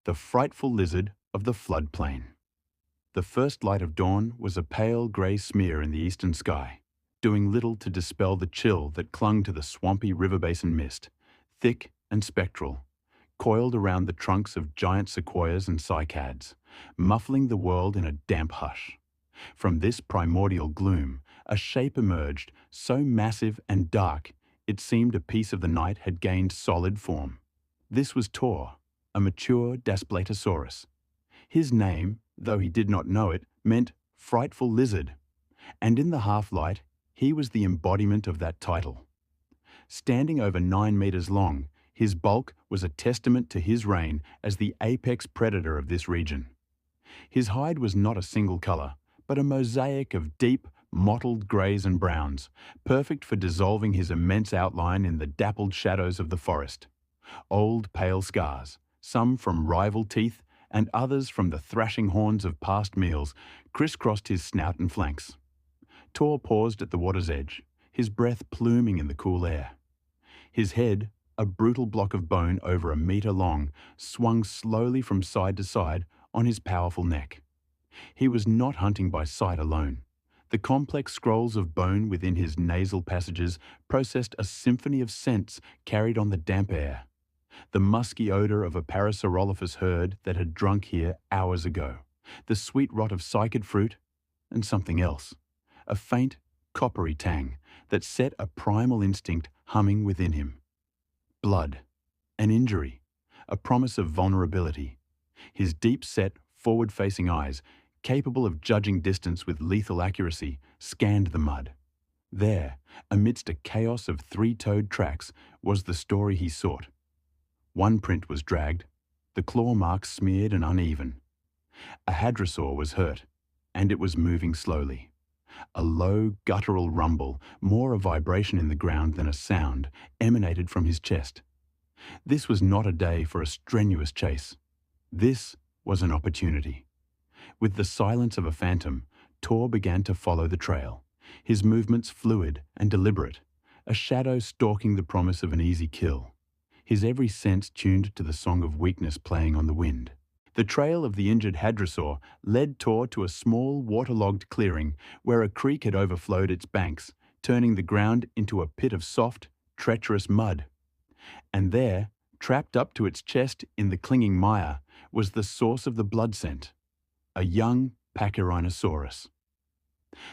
the frightful lizard of the floodplain. The first light of dawn was a pale grey smear in the eastern sky, doing little to dispel the chill that clung to the swampy river basin mist, thick and spectral, coiled around the trunks of giant sequoias and cycads, muffling the world in a damp hush. From this primordial gloom, a shape emerged, so massive and dark it seemed a piece of the night had gained solid form. This was Tor, a mature Daspletosaurus. His name, though he did not know it, meant Frightful Lizard, and in the half-light, he was the embodiment of that title. Standing over 9 meters long, his bulk was a testament to his reign as the apex predator of this region. His hide was not a single color, but a mosaic of deep, mottled greys and browns, perfect for dissolving his immense outline in the dappled shadows of the forest. Old, pale scars, some from rival teeth and others from the thrashing horns of past meals, crisscrossed his snout and flanks. Tor paused at the water's edge, his breath pluming in the cool air. His head, a brutal block of bone over 1 meter long, swung slowly from side to side on his powerful neck. He was not hunting by sight alone. The complex scrolls of bone within his nasal passages processed a symphony of scents carried on the damp air. The musky odor of a Parasaurolophus herd that had drunk here hours ago, the sweet rot of cycad fruit, and something else, a faint, coppery tang that set a primal instinct humming within him. Blood, an injury, a promise of vulnerability. His deep-set, forward-facing eyes, capable of judging distance with lethal accuracy, scanned the mud. There, amidst a chaos of 3-toed tracks, was the story he sought. One print was dragged, the claw marks smeared and uneven. A hadrosaur was hurt, and it was moving slowly. A low, guttural rumble, more a vibration in the ground than a sound, emanated from his chest. This was not a day for a strenuous chase. This was an opportunity. With the silence of a phantom, Tor began to follow the trail, his movements fluid and deliberate, a shadow stalking the promise of an easy kill, his every sense tuned to the song of weakness playing on the wind. The trail of the injured hadrosaur led Tor to a small, waterlogged clearing where a creek had overflowed its banks, turning the ground into a pit of soft, treacherous mud. And there, trapped up to its chest in the clinging mire, was the source of the blood scent, a young Pachyrhinosaurus.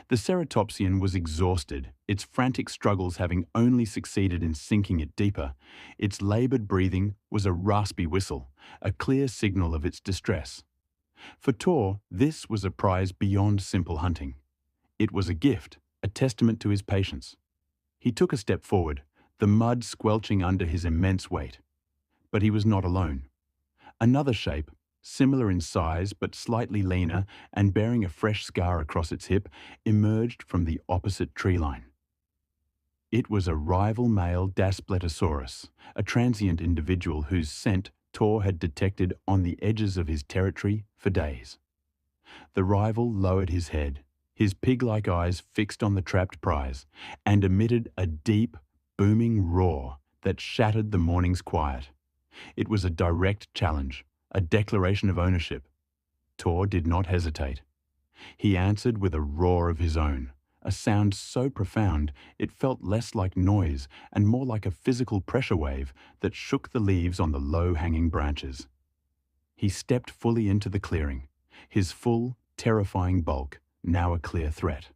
The ceratopsian was exhausted, its frantic struggles having only succeeded in sinking it deeper. Its labored breathing was a raspy whistle, a clear signal of its distress. For Tor, this was a prize beyond simple hunting. It was a gift, a testament to his patience. He took a step forward, the mud squelching under his immense weight. But he was not alone. Another shape, similar in size but slightly leaner and bearing a fresh scar across its hip, emerged from the opposite tree line. It was a rival male Daspletosaurus, a transient individual whose scent Tor had detected on the edges of his territory for days. The rival lowered his head, his pig-like eyes fixed on the trapped prize, and emitted a deep, booming roar that shattered the morning's quiet. It was a direct challenge, a declaration of ownership. Tor did not hesitate. He answered with a roar of his own, a sound so profound it felt less like noise and more like a physical pressure wave that shook the leaves on the low-hanging branches. He stepped fully into the clearing, his full, terrifying bulk now a clear threat.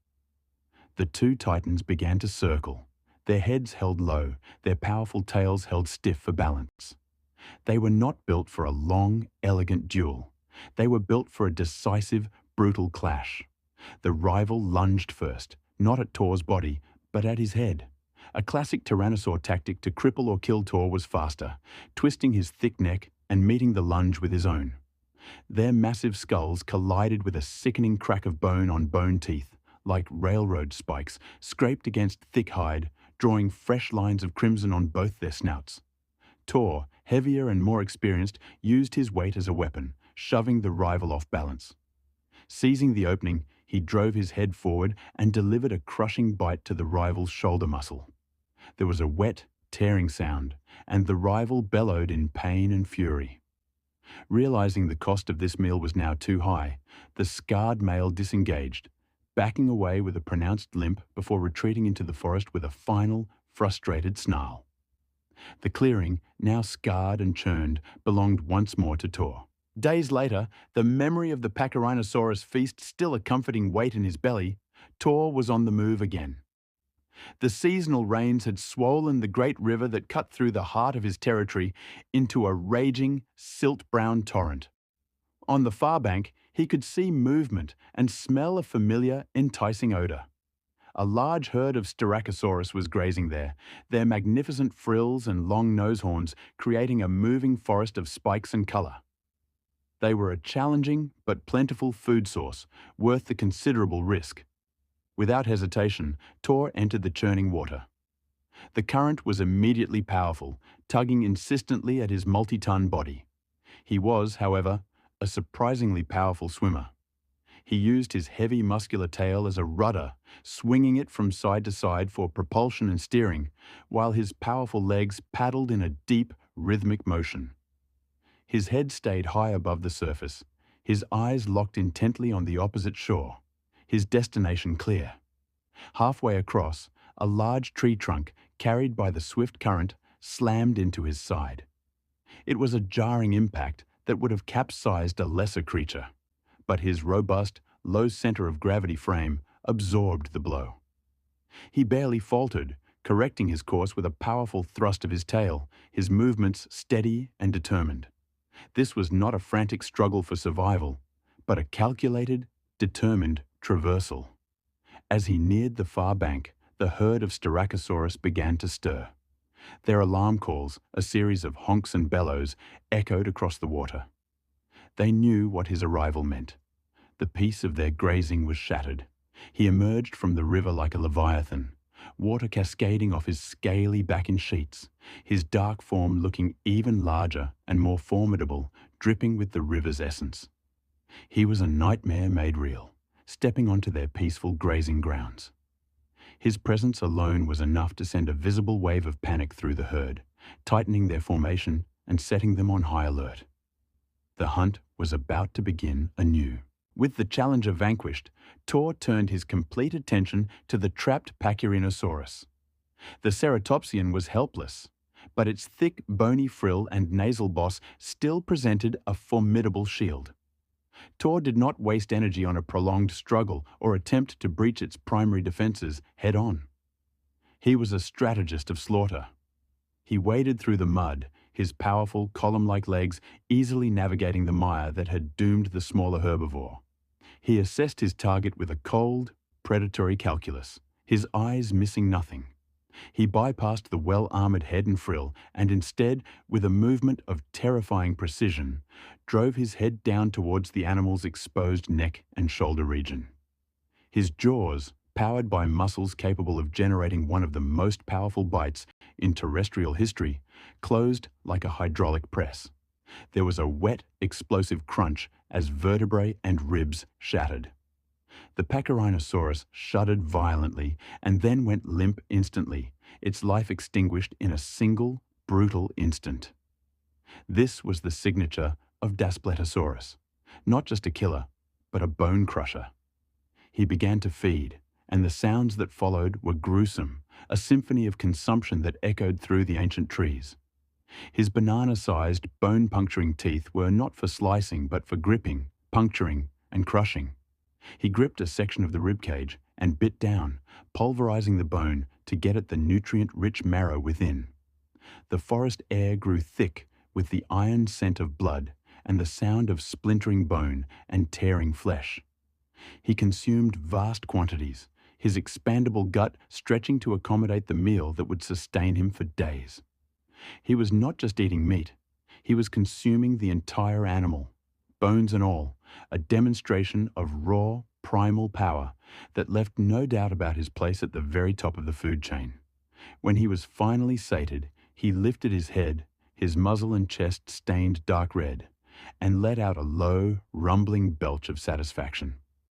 The two titans began to circle, their heads held low, their powerful tails held stiff for balance. They were not built for a long, elegant duel. They were built for a decisive, brutal clash. The rival lunged first, not at Tor's body, but at his head. A classic tyrannosaur tactic to cripple or kill Tor was faster, twisting his thick neck and meeting the lunge with his own. Their massive skulls collided with a sickening crack of bone on bone teeth, like railroad spikes, scraped against thick hide, drawing fresh lines of crimson on both their snouts. Tor, heavier and more experienced, used his weight as a weapon, shoving the rival off balance. Seizing the opening, he drove his head forward and delivered a crushing bite to the rival's shoulder muscle. There was a wet, tearing sound, and the rival bellowed in pain and fury. Realizing the cost of this meal was now too high, the scarred male disengaged, backing away with a pronounced limp before retreating into the forest with a final, frustrated snarl. The clearing, now scarred and churned, belonged once more to Tor. Days later, the memory of the Pachyrhinosaurus feast still a comforting weight in his belly, Tor was on the move again. The seasonal rains had swollen the great river that cut through the heart of his territory into a raging, silt-brown torrent. On the far bank, he could see movement and smell a familiar, enticing odor. A large herd of Styracosaurus was grazing there, their magnificent frills and long nose horns creating a moving forest of spikes and color. They were a challenging but plentiful food source, worth the considerable risk. Without hesitation, Tor entered the churning water. The current was immediately powerful, tugging insistently at his multi-ton body. He was, however, a surprisingly powerful swimmer. He used his heavy muscular tail as a rudder, swinging it from side to side for propulsion and steering, while his powerful legs paddled in a deep, rhythmic motion. His head stayed high above the surface, his eyes locked intently on the opposite shore, his destination clear. Halfway across, a large tree trunk, carried by the swift current, slammed into his side. It was a jarring impact that would have capsized a lesser creature, but his robust, low center of gravity frame absorbed the blow. He barely faltered, correcting his course with a powerful thrust of his tail, his movements steady and determined. This was not a frantic struggle for survival, but a calculated, determined traversal. As he neared the far bank, the herd of Styracosaurus began to stir. Their alarm calls, a series of honks and bellows, echoed across the water. They knew what his arrival meant. The peace of their grazing was shattered. He emerged from the river like a leviathan, water cascading off his scaly back in sheets, his dark form looking even larger and more formidable, dripping with the river's essence. He was a nightmare made real, stepping onto their peaceful grazing grounds. His presence alone was enough to send a visible wave of panic through the herd, tightening their formation and setting them on high alert. The hunt was about to begin anew. With the challenger vanquished, Tor turned his complete attention to the trapped Pachyrhinosaurus. The ceratopsian was helpless, but its thick, bony frill and nasal boss still presented a formidable shield. Tor did not waste energy on a prolonged struggle or attempt to breach its primary defenses head-on. He was a strategist of slaughter. He waded through the mud, his powerful, column-like legs easily navigating the mire that had doomed the smaller herbivore. He assessed his target with a cold, predatory calculus, his eyes missing nothing. He bypassed the well-armored head and frill and instead, with a movement of terrifying precision, drove his head down towards the animal's exposed neck and shoulder region. His jaws, powered by muscles capable of generating one of the most powerful bites in terrestrial history, closed like a hydraulic press. There was a wet, explosive crunch as vertebrae and ribs shattered. The Pachyrhinosaurus shuddered violently and then went limp instantly, its life extinguished in a single, brutal instant. This was the signature of Daspletosaurus, not just a killer, but a bone crusher. He began to feed, and the sounds that followed were gruesome, a symphony of consumption that echoed through the ancient trees. His banana-sized, bone-puncturing teeth were not for slicing, but for gripping, puncturing, and crushing. He gripped a section of the ribcage and bit down, pulverizing the bone to get at the nutrient-rich marrow within. The forest air grew thick with the iron scent of blood and the sound of splintering bone and tearing flesh. He consumed vast quantities, his expandable gut stretching to accommodate the meal that would sustain him for days. He was not just eating meat, he was consuming the entire animal, bones and all, a demonstration of raw, primal power that left no doubt about his place at the very top of the food chain. When he was finally sated, he lifted his head, his muzzle and chest stained dark red, and let out a low, rumbling belch of satisfaction.